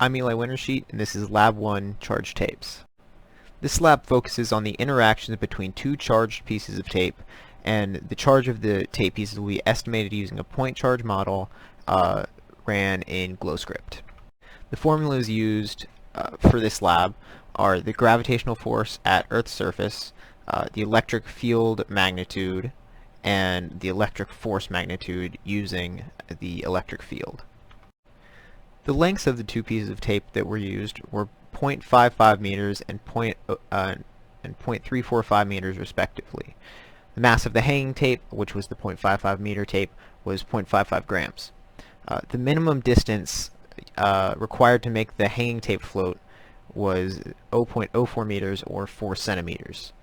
I'm Eli Wintersheet, and this is Lab 1 Charged Tapes. This lab focuses on the interactions between two charged pieces of tape, and the charge of the tape pieces will be estimated using a point charge model ran in GlowScript. The formulas used for this lab are the gravitational force at Earth's surface, the electric field magnitude, and the electric force magnitude using the electric field. The lengths of the two pieces of tape that were used were 0.55 meters and 0.345 meters respectively. The mass of the hanging tape, which was the 0.55 meter tape, was 0.55 grams. The minimum distance required to make the hanging tape float was 0.04 meters or 4 centimeters.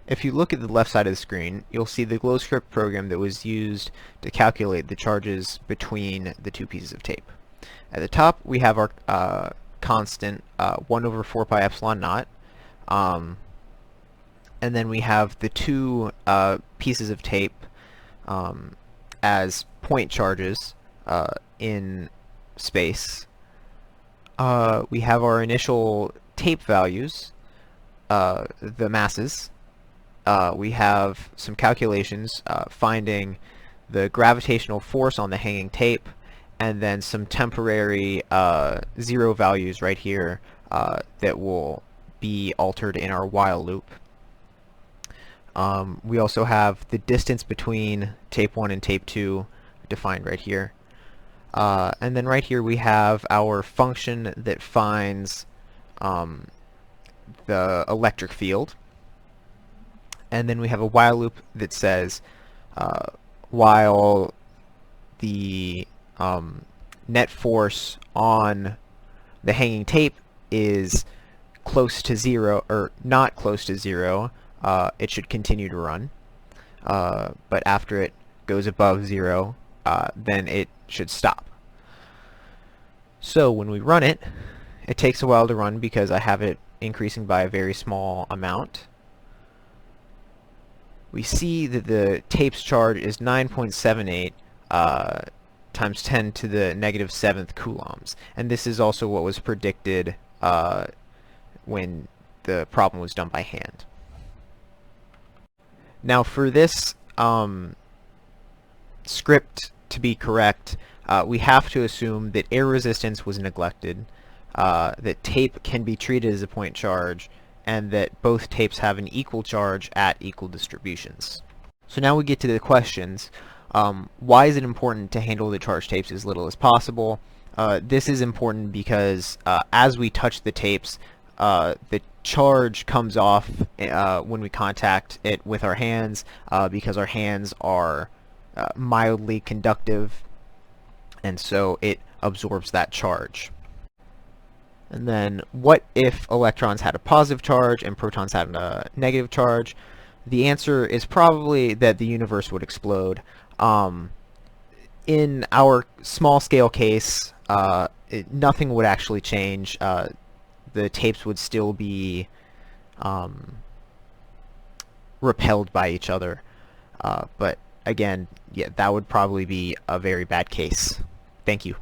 If you look at the left side of the screen, you'll see the GlowScript program that was used to calculate the charges between the two pieces of tape. At the top, we have our constant 1 over 4 pi epsilon naught, and then we have the two pieces of tape as point charges in space. We have our initial tape values, the masses. We have some calculations finding the gravitational force on the hanging tape, and then some temporary zero values right here that will be altered in our while loop. We also have the distance between tape 1 and tape 2 defined right here. And then right here we have our function that finds the electric field. And then we have a while loop that says while the net force on the hanging tape is close to zero, or not close to zero, it should continue to run. But after it goes above zero, then it should stop. So when we run it, it takes a while to run because I have it increasing by a very small amount. We see that the tape's charge is 9.78 times 10 to the negative 7th coulombs. And this is also what was predicted when the problem was done by hand. Now for this script to be correct, we have to assume that air resistance was neglected, that tape can be treated as a point charge, and that both tapes have an equal charge at equal distributions. So now we get to the questions. Why is it important to handle the charged tapes as little as possible? This is important because as we touch the tapes, the charge comes off when we contact it with our hands because our hands are mildly conductive, and so it absorbs that charge. And then, what if electrons had a positive charge and protons had a negative charge? The answer is probably that the universe would explode. In our small-scale case, nothing would actually change. The tapes would still be repelled by each other. But again, yeah, that would probably be a very bad case. Thank you.